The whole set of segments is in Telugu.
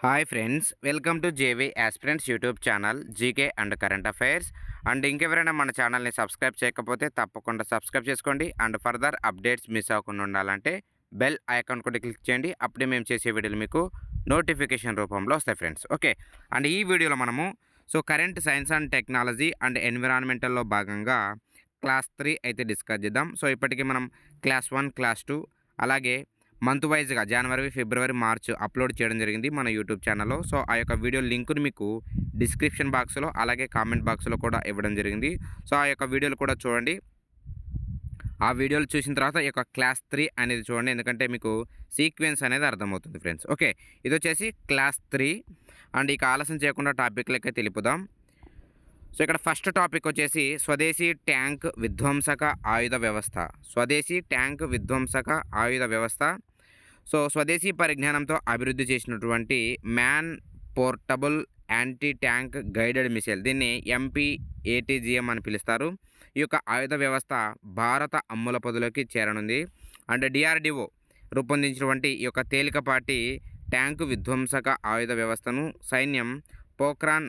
Hi friends, welcome to JV aspirants YouTube channel GK and current affairs. And ఇంకెవరైనా మన ఛానల్ని సబ్స్క్రైబ్ చేయకపోతే తప్పకుండా సబ్స్క్రైబ్ చేసుకోండి. అండ్ ఫర్దర్ అప్డేట్స్ మిస్ అవ్వకుండా ఉండాలంటే బెల్ ఐకాన్ కూడా క్లిక్ చేయండి. అప్పుడే మేము చేసే వీడియోలు మీకు నోటిఫికేషన్ రూపంలో వస్తాయి ఫ్రెండ్స్. ఓకే, అండ్ ఈ వీడియోలో మనము current science and technology and ఎన్విరాన్మెంటల్లో భాగంగా క్లాస్ 3 అయితే డిస్కస్ చేద్దాం. ఇప్పటికీ మనం క్లాస్ 1, క్లాస్ 2 అలాగే మంత్ వైజ్‌గా జనవరి, ఫిబ్రవరి, మార్చ్ అప్‌లోడ్ చేయడం జరిగింది మన యూట్యూబ్ ఛానల్‌లో. ఆ యొక్క వీడియో లింక్‌ని మీకు డిస్క్రిప్షన్ బాక్స్‌లో అలాగే కామెంట్ బాక్స్‌లో కూడా ఇవ్వడం జరిగింది. ఆ యొక్క వీడియోలు కూడా చూడండి. ఆ వీడియోలు చూసిన తర్వాత ఈ యొక్క క్లాస్ 3 అనేది చూడండి. ఎందుకంటే మీకు సీక్వెన్స్ అనేది అర్థమవుతుంది ఫ్రెండ్స్. ఓకే, ఇదొచ్చేసి క్లాస్ 3. అండ్ ఇక ఆలస్యం చేయకుండా టాపిక్‌లకి వెళ్ళిపోదాం. ఇక్కడ ఫస్ట్ టాపిక్ వచ్చేసి స్వదేశీ ట్యాంక్ విధ్వంసక ఆయుధ వ్యవస్థ. స్వదేశీ ట్యాంక్ విధ్వంసక ఆయుధ వ్యవస్థ. స్వదేశీ పరిజ్ఞానంతో అభివృద్ధి చేసినటువంటి man portable anti tank guided missile, దీన్ని ఎంపీఏటీజీఎం అని పిలుస్తారు. ఈ యొక్క ఆయుధ వ్యవస్థ భారత అమ్ముల పొదిలోకి చేరనుంది. అండ్ డిఆర్డిఓ రూపొందించినటువంటి ఈ యొక్క తేలికపాటి ట్యాంకు విధ్వంసక ఆయుధ వ్యవస్థను సైన్యం పోఖ్రాన్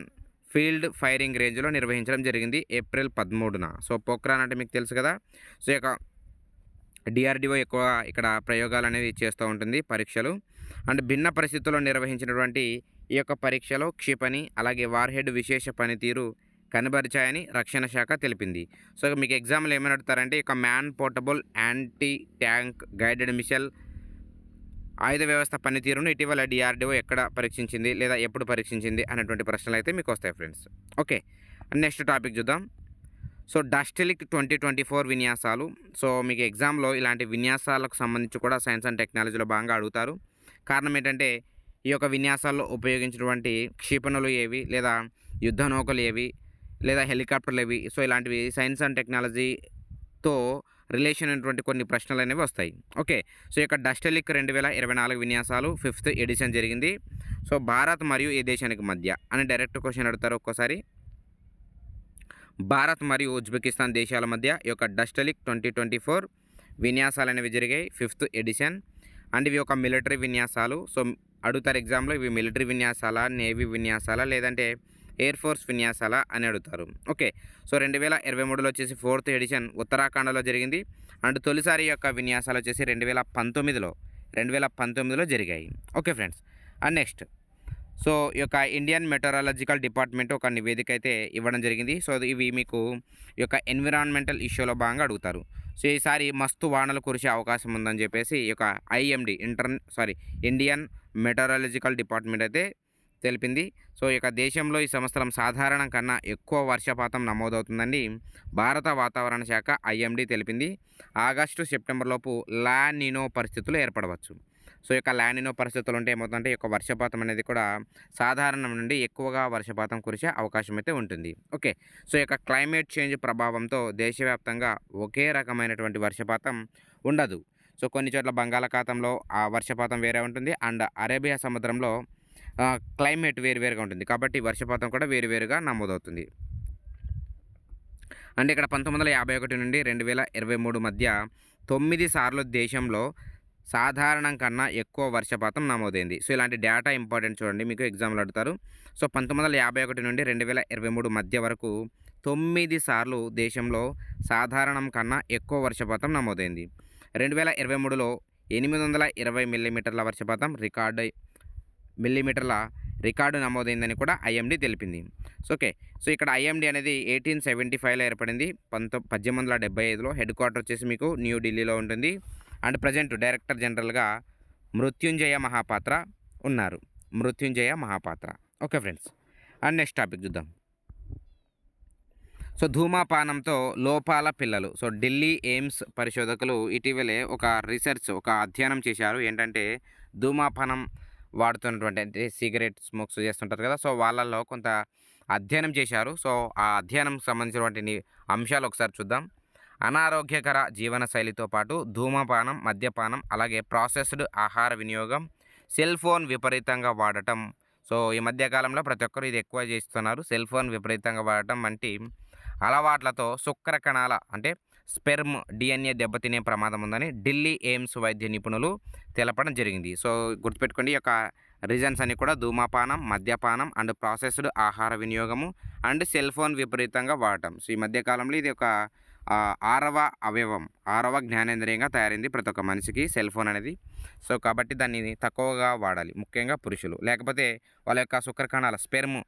ఫీల్డ్ ఫైరింగ్ రేంజ్లో నిర్వహించడం జరిగింది ఏప్రిల్ 13న. పోఖ్రాన్ అంటే మీకు తెలుసు కదా. ఈ యొక్క డిఆర్డిఓ ఎక్కువ ఇక్కడ ప్రయోగాలు అనేది చేస్తూ ఉంటుంది, పరీక్షలు. అండ్ భిన్న పరిస్థితుల్లో నిర్వహించినటువంటి ఈ యొక్క పరీక్షలో క్షిపణి అలాగే వార్హెడ్ విశేష పనితీరు కనబరిచాయని రక్షణ శాఖ తెలిపింది. మీకు ఎగ్జామ్లు ఏమని అడుగుతారంటే ఇక man portable anti tank guided missile ఆయుధ వ్యవస్థ పనితీరును ఇటీవల డిఆర్డిఓ ఎక్కడ పరీక్షించింది లేదా ఎప్పుడు పరీక్షించింది అనేటువంటి ప్రశ్నలు అయితే మీకు వస్తాయి ఫ్రెండ్స్. ఓకే, నెక్స్ట్ టాపిక్ చూద్దాం. డస్టెలిక్ 2024 విన్యాసాలు. మీకు ఎగ్జామ్లో ఇలాంటి విన్యాసాలకు సంబంధించి కూడా సైన్స్ అండ్ టెక్నాలజీలో భాగంగా అడుగుతారు. కారణం ఏంటంటే ఈ యొక్క విన్యాసాల్లో ఉపయోగించినటువంటి క్షిపణులు ఏవి, లేదా యుద్ధ నౌకలు ఏవి, లేదా హెలికాప్టర్లు ఏవి. ఇలాంటివి సైన్స్ అండ్ టెక్నాలజీతో రిలేషన్ అయినటువంటి కొన్ని ప్రశ్నలు అనేవి వస్తాయి. ఓకే, ఈ యొక్క డస్టెలిక్ 2024 విన్యాసాలు 5th ఎడిషన్ జరిగింది. భారత్ మరియు ఏ దేశానికి మధ్య అని డైరెక్ట్ క్వశ్చన్ అడుగుతారు ఒక్కోసారి. భారత్ మరియు ఉజ్బెకిస్తాన్ దేశాల మధ్య ఈ యొక్క డస్టెలిక్ 2024 విన్యాసాలు అనేవి జరిగాయి, 5th ఎడిషన్. అండ్ ఇవి ఒక మిలిటరీ విన్యాసాలు. అడుగుతారు ఎగ్జామ్లో, ఇవి మిలిటరీ విన్యాసాలా, నేవీ విన్యాసాలా, లేదంటే ఎయిర్ ఫోర్స్ విన్యాసాలా అని అడుగుతారు. ఓకే, 2023లో వచ్చేసి 4th ఎడిషన్ ఉత్తరాఖండ్లో జరిగింది. అండ్ తొలిసారి యొక్క విన్యాసాలు వచ్చేసి 2019లో జరిగాయి. ఓకే ఫ్రెండ్స్, అండ్ నెక్స్ట్ ఈ యొక్క ఇండియన్ మెటరాలజికల్ డిపార్ట్మెంట్ ఒక నివేదిక అయితే ఇవ్వడం జరిగింది. ఇవి మీకు ఈ యొక్క ఎన్విరాన్మెంటల్ ఇష్యూలో భాగంగా అడుగుతారు. ఈసారి మస్తు వానలు కురిసే అవకాశం ఉందని చెప్పేసి ఈ యొక్క ఇండియన్ మెటరాలజికల్ డిపార్ట్మెంట్ అయితే తెలిపింది. ఈ యొక్క దేశంలో ఈ సంవత్సరం సాధారణం కన్నా ఎక్కువ వర్షపాతం నమోదవుతుందని భారత వాతావరణ శాఖ ఐఎండీ తెలిపింది. ఆగస్టు, సెప్టెంబర్లోపు లా నినో పరిస్థితులు ఏర్పడవచ్చు. ఈ యొక్క లా నినో పరిస్థితులు ఉంటే ఏమవుతుందంటే ఈ యొక్క వర్షపాతం అనేది కూడా సాధారణం నుండి ఎక్కువగా వర్షపాతం కురిసే అవకాశం అయితే ఉంటుంది. ఓకే, ఈ యొక్క క్లైమేట్ చేంజ్ ప్రభావంతో దేశవ్యాప్తంగా ఒకే రకమైనటువంటి వర్షపాతం ఉండదు. కొన్ని చోట్ల బంగాళాఖాతంలో ఆ వర్షపాతం వేరే ఉంటుంది. అండ్ అరేబియా సముద్రంలో క్లైమేట్ వేరువేరుగా ఉంటుంది. కాబట్టి వర్షపాతం కూడా వేరువేరుగా నమోదవుతుంది. అంటే ఇక్కడ 1951 నుండి 2023 మధ్య 9 సార్లు దేశంలో సాధారణం కన్నా ఎక్కువ వర్షపాతం నమోదైంది. ఇలాంటి డేటా ఇంపార్టెంట్, చూడండి, మీకు ఎగ్జామ్లో అడుగుతారు. 1951 నుండి 2023 మధ్య వరకు 9 సార్లు దేశంలో సాధారణం కన్నా ఎక్కువ వర్షపాతం నమోదైంది. 2023లో 820 మిల్లీమీటర్ల వర్షపాతం రికార్డు నమోదైందని కూడా ఐఎండీ తెలిపింది. ఓకే, ఇక్కడ ఐఎండీ అనేది 1875లో ఏర్పడింది. 1875లో హెడ్ క్వార్టర్ వచ్చేసి మీకు న్యూఢిల్లీలో ఉంటుంది. అండ్ ప్రజెంట్ డైరెక్టర్ జనరల్గా మృత్యుంజయ మహాపాత్ర ఉన్నారు. Okay friends, and next topic చూద్దాం. ధూమపానంతో లోపాల పిల్లలు. ఢిల్లీ ఎయిమ్స్ పరిశోధకులు ఇటీవలే ఒక అధ్యయనం చేశారు. ఏంటంటే ధూమపానం వాడుతున్నటువంటి, అంటే సిగరెట్ స్మోక్స్ చేస్తుంటారు కదా, వాళ్ళల్లో కొంత అధ్యయనం చేశారు. ఆ అధ్యయనం సంబంధించినటువంటి అంశాలు ఒకసారి చూద్దాం. అనారోగ్యకర జీవనశైలితో పాటు ధూమపానం, మద్యపానం, అలాగే ప్రాసెస్డ్ ఆహార వినియోగం, సెల్ ఫోన్ విపరీతంగా వాడటం. ఈ మధ్యకాలంలో ప్రతి ఒక్కరు ఇది ఎక్కువ చేస్తున్నారు. సెల్ ఫోన్ విపరీతంగా వాడటం వంటి అలవాట్లతో శుక్ర కణాల, అంటే స్పెర్మ్ డిఎన్ఏ దెబ్బతినే ప్రమాదం ఉందని ఢిల్లీ ఎయిమ్స్ వైద్య నిపుణులు తెలపడం జరిగింది. సో గుర్తుపెట్టుకోండి, ఈ యొక్క రీజన్స్ అన్ని కూడా ధూమపానం, మద్యపానం అండ్ ప్రాసెస్డ్ ఆహార వినియోగము అండ్ సెల్ ఫోన్ విపరీతంగా వాడటం. సో ఈ మధ్య కాలంలో ఇది ఒక ఆరవ అవయవం, ఆరవ జ్ఞానేంద్రియంగా తయారైంది ప్రతి ఒక్క మనిషికి సెల్ ఫోన్ అనేది. సో కాబట్టి దాన్ని తక్కువగా వాడాలి, ముఖ్యంగా పురుషులు. లేకపోతే వాళ్ళ యొక్క శుక్రకణాల స్పెర్మ్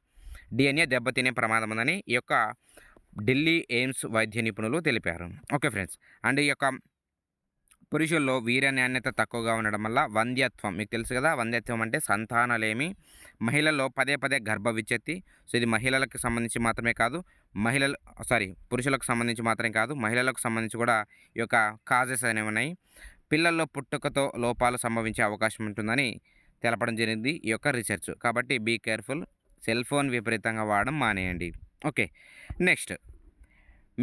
డిఎన్ఏ దెబ్బతినే ప్రమాదం ఉందని ఈ యొక్క ఢిల్లీ ఎయిమ్స్ వైద్య నిపుణులు తెలిపారు. Okay friends. అండ్ ఈ యొక్క పురుషుల్లో వీర్య నాణ్యత తక్కువగా ఉండడం వల్ల వంధ్యత్వం, మీకు తెలుసు కదా, వంధ్యత్వం అంటే సంతానలేమి, మహిళల్లో పదే పదే గర్భ విచ్ఛత్తి. సో ఇది మహిళలకు సంబంధించి మాత్రమే కాదు, పురుషులకు సంబంధించి మాత్రమే కాదు, మహిళలకు సంబంధించి కూడా ఈ యొక్క కాజెస్ అనేవి ఉన్నాయి. పిల్లల్లో పుట్టుకతో లోపాలు సంభవించే అవకాశం ఉంటుందని తెలపడం జరిగింది ఈ యొక్క రీసెర్చ్. కాబట్టి బీ కేర్ఫుల్, సెల్ ఫోన్ విపరీతంగా వాడడం మానేయండి. ఓకే. నెక్స్ట్,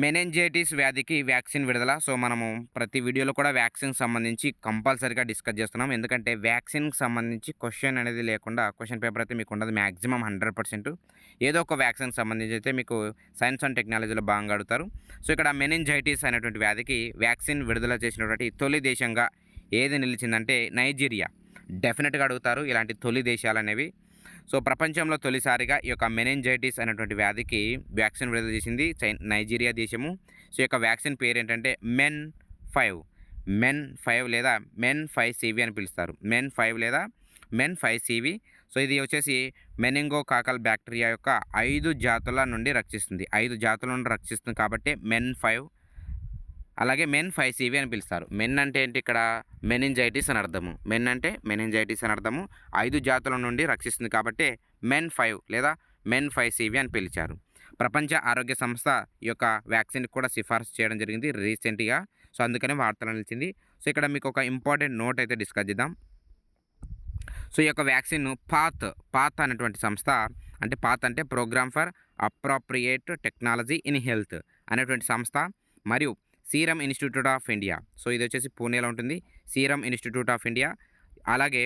మెనింజైటిస్ వ్యాధికి వ్యాక్సిన్ విడుదల. సో మనము ప్రతి వీడియోలో కూడా వ్యాక్సిన్కి సంబంధించి కంపల్సరీగా డిస్కస్ చేస్తున్నాం. ఎందుకంటే వ్యాక్సిన్కి సంబంధించి క్వశ్చన్ అనేది లేకుండా క్వశ్చన్ పేపర్ అయితే మీకు ఉండదు మ్యాక్సిమం 100%. ఏదో ఒక వ్యాక్సిన్కి సంబంధించి అయితే మీకు సైన్స్ అండ్ టెక్నాలజీలో బాగా అడుగుతారు. సో ఇక్కడ మెనింజైటిస్ అనేటువంటి వ్యాధికి వ్యాక్సిన్ విడుదల చేసినటువంటి తొలి దేశంగా ఏది నిలిచిందంటే నైజీరియా. డెఫినెట్గా అడుగుతారు ఇలాంటి తొలి దేశాలు అనేవి. సో ప్రపంచంలో తొలిసారిగా ఈ యొక్క మెనింజైటిస్ అనేటువంటి వ్యాధికి వ్యాక్సిన్ విడుదల చేసింది నైజీరియా దేశము. సో ఈ యొక్క వ్యాక్సిన్ పేరు ఏంటంటే మెన్ 5 లేదా మెన్ 5CV అని పిలుస్తారు. మెన్ 5 లేదా మెన్ 5CV. సో ఇది వచ్చేసి మెనింగోకాకల్ బ్యాక్టీరియా యొక్క 5 జాతుల నుండి రక్షిస్తుంది. 5 జాతుల నుండి రక్షిస్తుంది కాబట్టి మెన్ 5, అలాగే మెన్ 5CV అని పిలుస్తారు. మెన్ అంటే ఏంటి, ఇక్కడ మెనింజైటిస్ అని అర్థము. మెన్ అంటే మెనింజైటిస్ అని అర్థము. 5 జాతుల నుండి రక్షిస్తుంది కాబట్టి మెన్ 5 లేదా మెన్ 5CV అని పిలిచారు. ప్రపంచ ఆరోగ్య సంస్థ ఈ యొక్క వ్యాక్సిన్ కూడా సిఫార్సు చేయడం జరిగింది రీసెంట్గా. సో అందుకనే వార్తలు నిలిచింది. సో ఇక్కడ మీకు ఒక ఇంపార్టెంట్ నోట్ అయితే డిస్కస్ చేద్దాం. సో ఈ యొక్క వ్యాక్సిన్ పాత్ అనేటువంటి సంస్థ, అంటే పాత్ అంటే programme for appropriate technology in health అనేటువంటి సంస్థ, మరియు Serum Institute of India. So ఇది వచ్చేసి పూణేలో ఉంటుంది, సీరం ఇన్స్టిట్యూట్ ఆఫ్ ఇండియా. అలాగే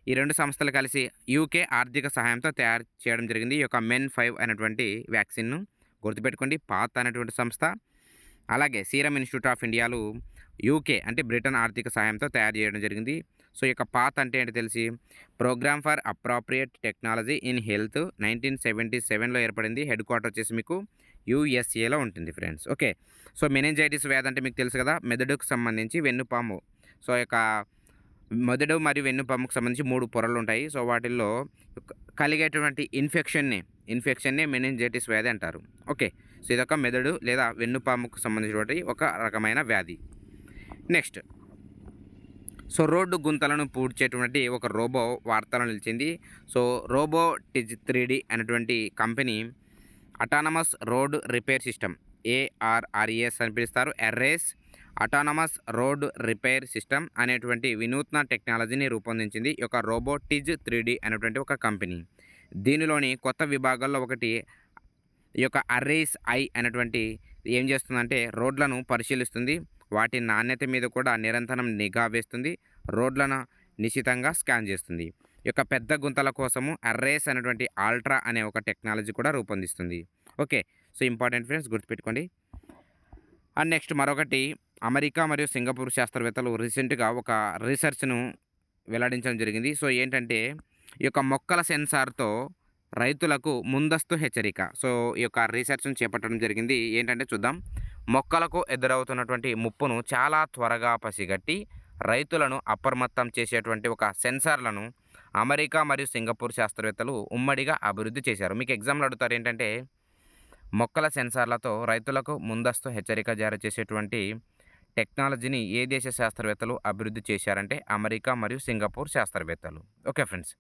ఈ రెండు సంస్థలు కలిసి యూకే ఆర్థిక సహాయంతో తయారు చేయడం జరిగింది ఈ యొక్క మెన్ 5 అనేటువంటి వ్యాక్సిన్ను. గుర్తుపెట్టుకోండి, పాత్ అనేటువంటి సంస్థ, అలాగే సీరం ఇన్స్టిట్యూట్ ఆఫ్ ఇండియాలు యూకే అంటే బ్రిటన్ ఆర్థిక సహాయంతో తయారు చేయడం జరిగింది. సో ఈ యొక్క పాత్ అంటే ఏంటి తెలిసి, program for appropriate technology in health 1977లో ఏర్పడింది. హెడ్ క్వార్టర్ వచ్చేసి మీకు యూఎస్ఏలో ఉంటుంది ఫ్రెండ్స్. ఓకే. సో మెనింజైటిస్ వ్యాధి అంటే మీకు తెలుసు కదా, మెదడుకు సంబంధించి వెన్నుపాము. సో యొక్క మెదడు మరియు వెన్నుపాముకు సంబంధించి 3 పొరలు ఉంటాయి. సో వాటిల్లో కలిగేటువంటి ఇన్ఫెక్షన్నే మెనింజైటిస్ వ్యాధి అంటారు. ఓకే. సో ఇదొక మెదడు లేదా వెన్నుపాముకు సంబంధించినటువంటి ఒక రకమైన వ్యాధి. నెక్స్ట్, సో రోడ్డు గుంతలను పూడ్చేటువంటి ఒక రోబో వార్తలో నిలిచింది. సో రోబో టిజ్ 3D అనేటువంటి company autonomous road repair system, ARRES అని పిలుస్తారు, arrays autonomous road repair system అనేటువంటి వినూత్న టెక్నాలజీని రూపొందించింది ఈ యొక్క రోబో టిజ్ 3D అనేటువంటి ఒక కంపెనీ. దీనిలోని కొత్త విభాగాల్లో ఒకటి ఈ యొక్క అర్రేస్ ఐ అనేటువంటి ఏం చేస్తుందంటే రోడ్లను పరిశీలిస్తుంది, వాటి నాణ్యత మీద కూడా నిరంతరం నిఘా వేస్తుంది, రోడ్లను నిశితంగా స్కాన్ చేస్తుంది. ఈ యొక్క పెద్ద గుంతల కోసము అర్రేస్ అనేటువంటి ఆల్ట్రా అనే ఒక టెక్నాలజీ కూడా రూపొందిస్తుంది. ఓకే. సో ఇంపార్టెంట్ ఫ్రెండ్స్, గుర్తుపెట్టుకోండి. అండ్ నెక్స్ట్ మరొకటి, అమెరికా మరియు సింగపూర్ శాస్త్రవేత్తలు రీసెంట్గా ఒక రీసెర్చ్ను వెల్లడించడం జరిగింది. సో ఏంటంటే ఈ యొక్క మొక్కల సెన్సార్తో రైతులకు ముందస్తు హెచ్చరిక. సో ఈ యొక్క రీసెర్చ్ను చేపట్టడం జరిగింది. ఏంటంటే చూద్దాం. మొక్కలకు ఎదురవుతున్నటువంటి ముప్పును చాలా త్వరగా పసిగట్టి రైతులను అప్రమత్తం చేసేటువంటి ఒక సెన్సార్లను అమెరికా మరియు సింగపూర్ శాస్త్రవేత్తలు ఉమ్మడిగా అభివృద్ధి చేశారు. మీకు ఎగ్జామ్లో అడుగుతారు ఏంటంటే మొక్కల సెన్సార్లతో రైతులకు ముందస్తు హెచ్చరిక జారీ చేసేటువంటి టెక్నాలజీని ఏ దేశ శాస్త్రవేత్తలు అభివృద్ధి చేశారంటే అమెరికా మరియు సింగపూర్ శాస్త్రవేత్తలు. Okay friends.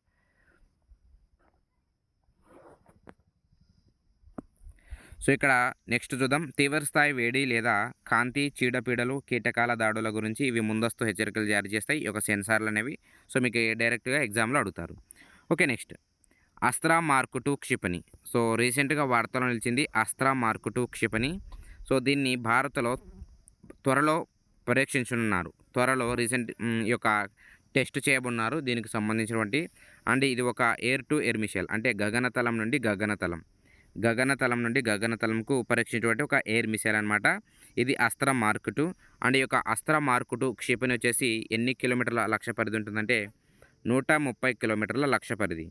సో ఇక్కడ నెక్స్ట్ చూద్దాం. తీవ్రస్థాయి వేడి లేదా కాంతి, చీడపీడలు, కీటకాల దాడుల గురించి ఇవి ముందస్తు హెచ్చరికలు జారీ చేస్తాయి ఈ యొక్క సెన్సార్లు అనేవి. సో మీకు డైరెక్ట్గా ఎగ్జామ్లో అడుగుతారు. ఓకే. నెక్స్ట్, అస్త్రా మార్క్ 2 క్షిపణి. సో రీసెంట్గా వార్తలో నిలిచింది అస్త్రా మార్క్ 2 క్షిపణి. సో దీన్ని భారత్లో త్వరలో పరీక్షించనున్నారు. త్వరలో ఈ యొక్క టెస్ట్ చేయబోతున్నారు దీనికి సంబంధించినటువంటి. అండ్ ఇది ఒక ఎయిర్ టు ఎయిర్ మిసైల్, అంటే గగనతలం నుండి గగనతలం గగనతలం నుండి గగనతలంకు పరీక్షించేటువంటి ఒక ఎయిర్ మిసైల్ అనమాట. ఇది అస్త్ర మార్క్ 2 అండ్ ఈ యొక్క అస్త్ర మార్క్ 2 క్షిపణి వచ్చేసి ఎన్ని కిలోమీటర్ల లక్ష్య పరిధి ఉంటుందంటే 130 కిలోమీటర్ల లక్ష్య పరిధి.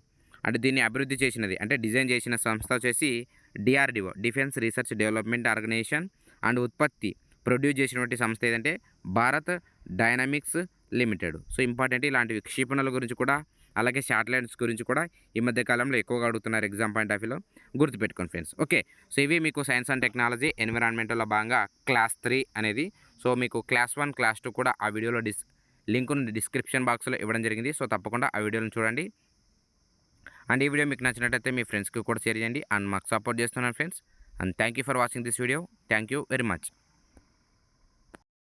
అంటే దీన్ని అభివృద్ధి చేసినది అంటే డిజైన్ చేసిన సంస్థ వచ్చేసి DRDO defence research development organisation and ఉత్పత్తి ప్రొడ్యూస్ చేసినటువంటి సంస్థ ఏదంటే Bharat Dynamics Limited. So important ఇలాంటివి క్షిపణుల గురించి కూడా అలాగే శాటిలైట్స్ గురించి కూడా ఈ మధ్య కాలంలో ఎక్కువగా అడుగుతున్నారు ఎగ్జామ్ పాయింట్ ఆఫ్ వ్యూలో. గుర్తుపెట్టుకోండి ఫ్రెండ్స్. ఓకే. సో ఇవి మీకు సైన్స్ అండ్ టెక్నాలజీ ఎన్విరాన్మెంటల్లో భాగంగా క్లాస్ 3 అనేది. సో మీకు క్లాస్ 1, క్లాస్ 2 కూడా ఆ వీడియోలో లింకును డిస్క్రిప్షన్ బాక్స్‌లో ఇవ్వడం జరిగింది. సో తప్పకుండా ఆ వీడియోలను చూడండి. అండ్ ఈ వీడియో మీకు నచ్చినట్టయితే మీ ఫ్రెండ్స్‌కి కూడా షేర్ చేయండి. అండ్ మాకు సపోర్ట్ చేస్తున్నారు friends. And thank you for watching this video. Thank you very much.